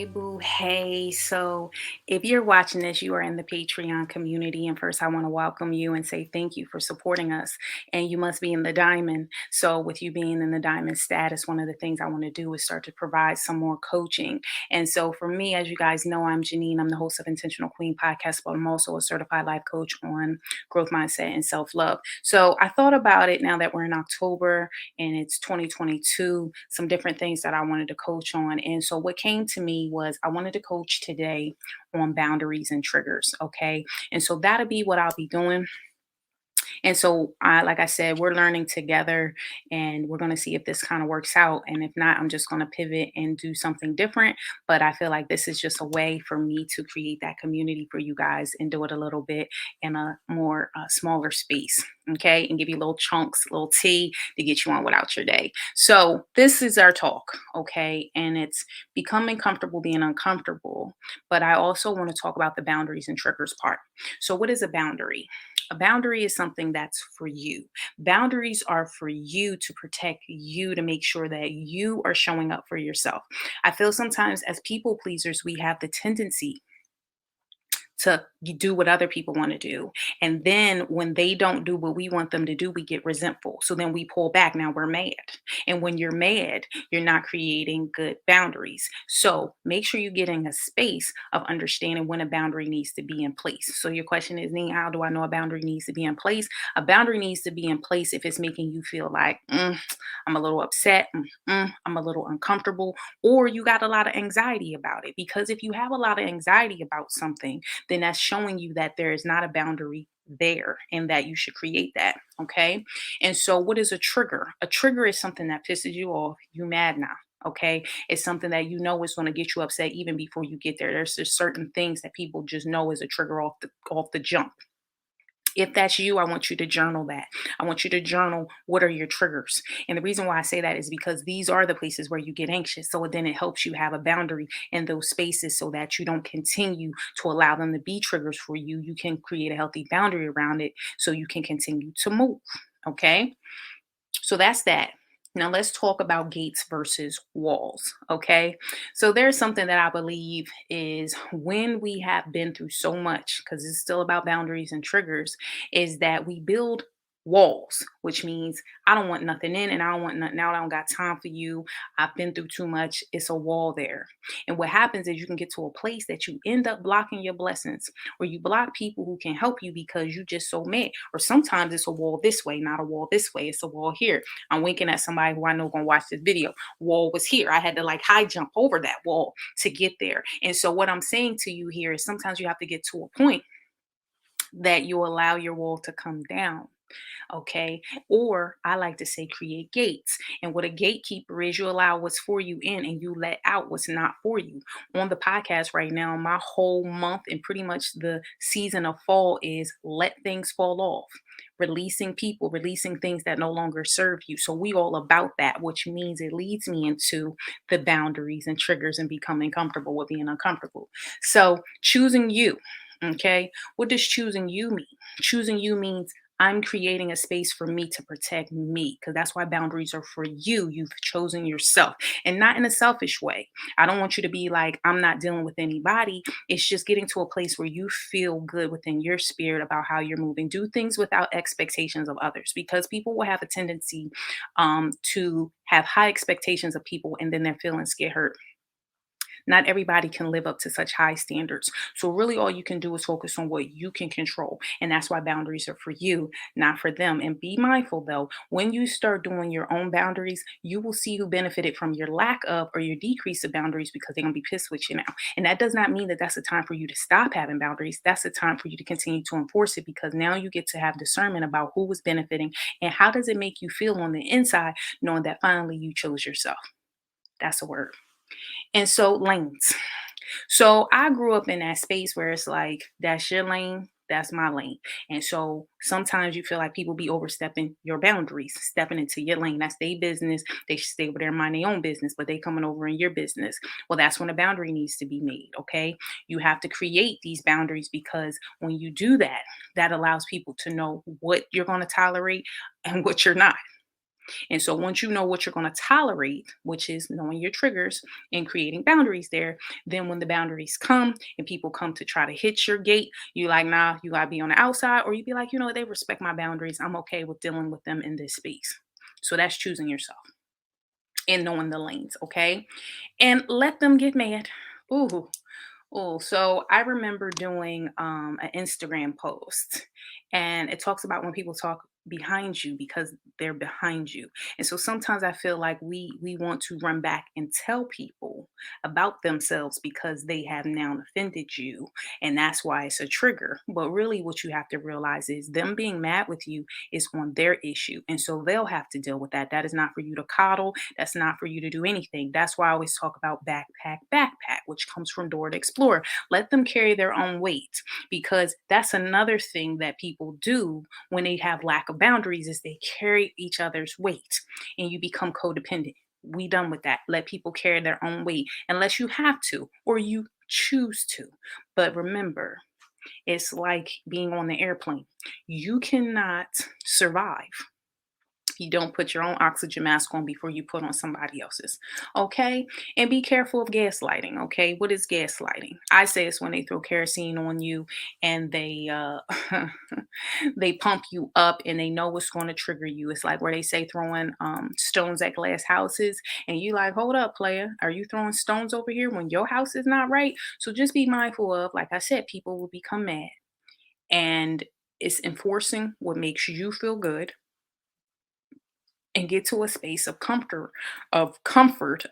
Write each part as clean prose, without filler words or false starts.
Hey boo, hey. So if you're watching this, you are in the Patreon community. And first, I want to welcome you and say thank you for supporting us. And you must be in the diamond. So, with you being in the diamond status, one of the things I want to do is start to provide some more coaching. And so, for me, as you guys know, I'm Janine. I'm the host of Intentional Queen podcast, but I'm also a certified life coach on growth mindset and self love. So, I thought about it now that we're in October and it's 2022, some different things that I wanted to coach on. And so what came to me was I wanted to coach today on boundaries and triggers. Okay. And so that'll be what I'll be doing. And so, like I said, we're learning together and we're going to see if this kind of works out. And if not, I'm just going to pivot and do something different. But I feel like this is just a way for me to create that community for you guys and do it a little bit in a more smaller space. Okay. And give you little chunks, little tea to get you on without your day. So, this is our talk. Okay. And it's becoming comfortable being uncomfortable. But I also want to talk about the boundaries and triggers part. So, what is a boundary? A boundary is something that's for you. Boundaries are for you to protect you, to make sure that you are showing up for yourself. I feel sometimes as people pleasers, we have the tendency to do what other people want to do. And then when they don't do what we want them to do, we get resentful. So then we pull back. Now we're mad. And when you're mad, you're not creating good boundaries. So make sure you get in a space of understanding when a boundary needs to be in place. So your question is, Neen, how do I know a boundary needs to be in place? A boundary needs to be in place if it's making you feel like, I'm a little upset, I'm a little uncomfortable, or you got a lot of anxiety about it. Because if you have a lot of anxiety about something, then that's showing you that there is not a boundary there and that you should create that. Okay. And so, what is a trigger? A trigger is something that pisses you off. You mad now. Okay. It's something that you know is going to get you upset even before you get there. There's just certain things that people just know is a trigger off the jump. If that's you, I want you to journal that. I want you to journal what are your triggers. And the reason why I say that is because these are the places where you get anxious. So then it helps you have a boundary in those spaces so that you don't continue to allow them to be triggers for you. You can create a healthy boundary around it so you can continue to move. Okay. So that's that. Now let's talk about gates versus walls. Okay. So there's something that I believe is when we have been through so much, because it's still about boundaries and triggers, is that we build walls, which means I don't want nothing in and I don't want nothing out. I don't got time for you. I've been through too much. It's a wall there. And what happens is you can get to a place that you end up blocking your blessings or you block people who can help you because you just so mad. Or sometimes it's a wall this way, not a wall this way. It's a wall here. I'm winking at somebody who I know gonna watch this video. Wall was here. I had to like high jump over that wall to get there. And so what I'm saying to you here is sometimes you have to get to a point that you allow your wall to come down. Okay. Or I like to say create gates. And what a gatekeeper is, you allow what's for you in and you let out what's not for you. On the podcast right now, my whole month and pretty much the season of fall is let things fall off. Releasing people, releasing things that no longer serve you. So we all about that, which means it leads me into the boundaries and triggers and becoming comfortable with being uncomfortable. So choosing you. Okay. What does choosing you mean? Choosing you means I'm creating a space for me to protect me because that's why boundaries are for you. You've chosen yourself and not in a selfish way. I don't want you to be like, I'm not dealing with anybody. It's just getting to a place where you feel good within your spirit about how you're moving. Do things without expectations of others because people will have a tendency to have high expectations of people and then their feelings get hurt. Not everybody can live up to such high standards. So, really, all you can do is focus on what you can control. And that's why boundaries are for you, not for them. And be mindful, though, when you start doing your own boundaries, you will see who benefited from your lack of or your decrease of boundaries because they're going to be pissed with you now. And that does not mean that that's a time for you to stop having boundaries. That's a time for you to continue to enforce it because now you get to have discernment about who was benefiting and how does it make you feel on the inside, knowing that finally you chose yourself. That's a word. And so lanes. So I grew up in that space where it's like, that's your lane, that's my lane. And so sometimes you feel like people be overstepping your boundaries, stepping into your lane. That's their business. They should stay over there and mind their own business, but they coming over in your business. Well, that's when a boundary needs to be made. Okay. You have to create these boundaries because when you do that, that allows people to know what you're going to tolerate and what you're not. And so once you know what you're going to tolerate, which is knowing your triggers and creating boundaries there, then when the boundaries come and people come to try to hit your gate, you like, nah, you gotta be on the outside, or you be like, you know what, they respect my boundaries. I'm okay with dealing with them in this space. So that's choosing yourself and knowing the lanes, okay? And let them get mad. Ooh, oh, so I remember doing an Instagram post, and it talks about when people talk behind you because they're behind you. And so sometimes I feel like we want to run back and tell people about themselves because they have now offended you, and that's why it's a trigger. But really, what you have to realize is them being mad with you is on their issue, and so they'll have to deal with that. That is not for you to coddle. That's not for you to do anything. That's why I always talk about backpack, which comes from door to explore. Let them carry their own weight, because that's another thing that people do when they have lack of boundaries is they carry each other's weight and you become codependent. We done with that. Let people carry their own weight unless you have to or you choose to. But remember, it's like being on the airplane. You cannot survive, you don't put your own oxygen mask on before you put on somebody else's. Okay? And be careful of gaslighting. Okay? What is gaslighting? I say it's when they throw kerosene on you and they they pump you up and they know what's going to trigger you. It's like where they say throwing stones at glass houses, and you like, hold up, player. Are you throwing stones over here when your house is not right? So just be mindful of, like I said, people will become mad, and it's enforcing what makes you feel good, and get to a space of comfort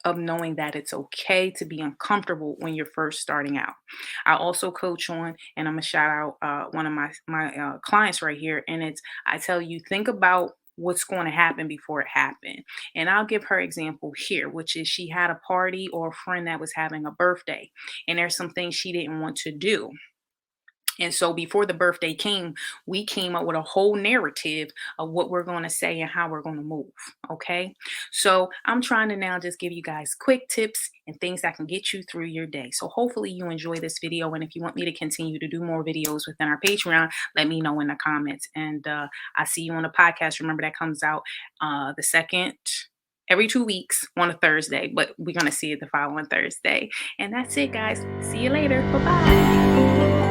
of knowing that it's okay to be uncomfortable when you're first starting out. I also coach on, and I'm gonna shout out one of my clients right here, and it's, I tell you, think about what's going to happen before it happened. And I'll give her example here, which is she had a party or a friend that was having a birthday, and there's some things she didn't want to do. And so before the birthday came, we came up with a whole narrative of what we're going to say and how we're going to move. Okay. So I'm trying to now just give you guys quick tips and things that can get you through your day. So hopefully you enjoy this video. And if you want me to continue to do more videos within our Patreon, let me know in the comments. And I see you on the podcast. Remember, that comes out the second every 2 weeks on a Thursday, but we're going to see it the following Thursday. And that's it, guys. See you later. Bye bye.